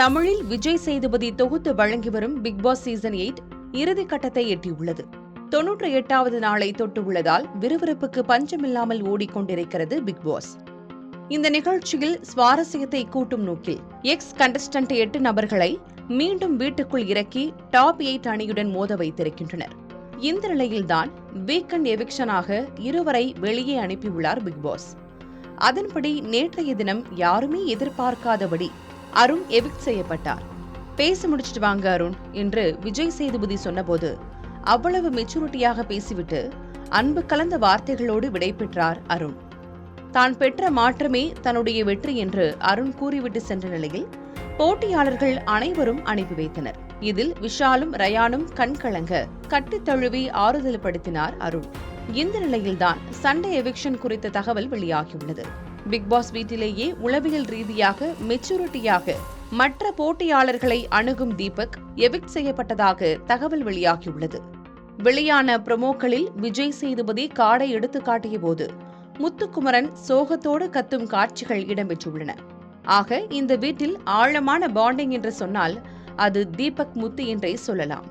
தமிழில் விஜய் சேதுபதி தொகுத்து வழங்கி வரும் பிக் பாஸ் சீசன் 8 இறுதிக்கட்டத்தை எட்டியுள்ளது. 98வது நாளை தொட்டுள்ளதால் விறுவிறுப்புக்கு பஞ்சமில்லாமல் ஓடிக்கொண்டிருக்கிறது பிக் பாஸ். இந்த நிகழ்ச்சியில் சுவாரஸ்யத்தை கூட்டும் நோக்கில் எக்ஸ் கண்டஸ்டன்ட் 8 நபர்களை மீண்டும் வீட்டுக்குள் இறக்கி டாப் 8 அணியுடன் மோத வைத்திருக்கின்றனர். இந்த நிலையில்தான் வீக்கெண்ட் எவிக்ஷனாக இருவரை வெளியே அனுப்பியுள்ளார் பிக் பாஸ். அதன்படி நேற்றைய தினம் யாருமே எதிர்பார்க்காதபடி அருண் எவிக்ட் செய்யப்பட்டார். பேசி முடிச்சிட்டு வாங்க அருண் என்று விஜய் சேதுபதி சொன்னபோது அவ்வளவு மெச்சூரிட்டியாக பேசிவிட்டு அன்பு கலந்த வார்த்தைகளோடு விடைபெற்றார் அருண். தான் பெற்ற மாற்றமே தன்னுடைய வெற்றி என்று அருண் கூறிவிட்டு சென்ற நிலையில் போட்டியாளர்கள் அனைவரும் அனுப்பி வைத்தனர். இதில் விஷாலும் ரயானும் கண்கலங்க கட்டித் தழுவி ஆறுதல் படுத்தினார் அருண். இந்த நிலையில்தான் சண்டே எவிக்ஷன் குறித்த தகவல் வெளியாகியுள்ளது. பிக் பாஸ் வீட்டிலேயே உளவியல் ரீதியாக மெச்சூரிட்டியாக மற்ற போட்டியாளர்களை அணுகும் தீபக் எவிக்ட் செய்யப்பட்டதாக தகவல் வெளியாகியுள்ளது. வெளியான ப்ரோமோக்களில் விஜய் சேதுபதி கார்டை எடுத்து காட்டிய போது முத்துக்குமரன் சோகத்தோடு கத்தும் காட்சிகள் இடம்பெற்றுள்ளன. ஆக இந்த வீட்டில் ஆழமான பாண்டிங் என்று சொன்னால் அது தீபக் முத்து என்றே சொல்லலாம்.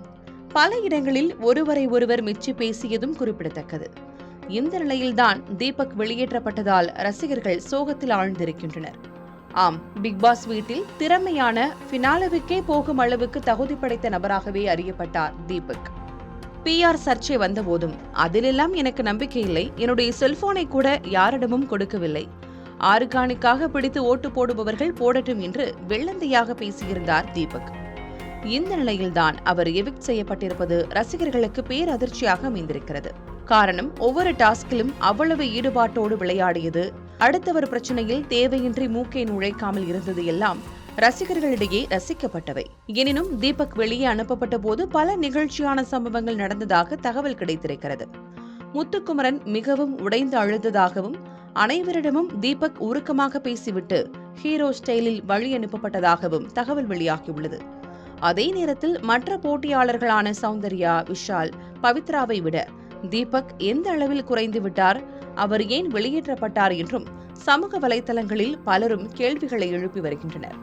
பல இடங்களில் ஒருவரை ஒருவர் மெச்சி பேசியதும் குறிப்பிடத்தக்கது. இந்த நிலையில்தான் தீபக் வெளியேற்றப்பட்டதால் ரசிகர்கள் சோகத்தில் ஆழ்ந்திருக்கின்றனர். ஆம், பிக் பாஸ் வீட்டில் திறமையான ஃபினாலேவுக்கே போகும் அளவுக்கு தகுதி படைத்த நபராகவே அறியப்பட்டார் தீபக். PR சர்ச்சை வந்தபோதும் அதிலெல்லாம் எனக்கு நம்பிக்கை இல்லை, என்னுடைய செல்போனை கூட யாரிடமும் கொடுக்கவில்லை, ஆர்கானிக்காக பிடித்து ஓட்டு போடுபவர்கள் போடட்டும் என்று வெள்ளந்தையாக பேசியிருந்தார் தீபக். இந்த நிலையில்தான் அவர் எவிக்ட் செய்யப்பட்டிருப்பது ரசிகர்களுக்கு பேரதிர்ச்சியாக அமைந்திருக்கிறது. காரணம், ஒவ்வொரு டாஸ்கிலும் அவ்வளவு ஈடுபாட்டோடு விளையாடியது, அடுத்தவர் பிரச்சனையில் தேவையின்றி மூக்கை நுழைக்காமல் இருந்தது எல்லாம் ரசிகர்களிடையே ரசிக்கப்பட்டவை. எனினும் தீபக் வெளியே அனுப்பப்பட்ட போது பல நிகழ்ச்சியான சம்பவங்கள் நடந்ததாக தகவல் கிடைத்திருக்கிறது. முத்துக்குமரன் மிகவும் உடைந்து அழுததாகவும் அனைவரிடமும் தீபக் உருக்கமாக பேசிவிட்டு ஹீரோ ஸ்டைலில் வழி அனுப்பப்பட்டதாகவும் தகவல் வெளியாகியுள்ளது. அதே நேரத்தில் மற்ற போட்டியாளர்களான சௌந்தர்யா, விஷால், பவித்ராவை விட தீபக் எந்த அளவில் குறைந்து விட்டார், அவர் ஏன் வெளியேற்றப்பட்டார் என்றும் சமூக வலைதளங்களில் பலரும் கேள்விகளை எழுப்பி வருகின்றனர்.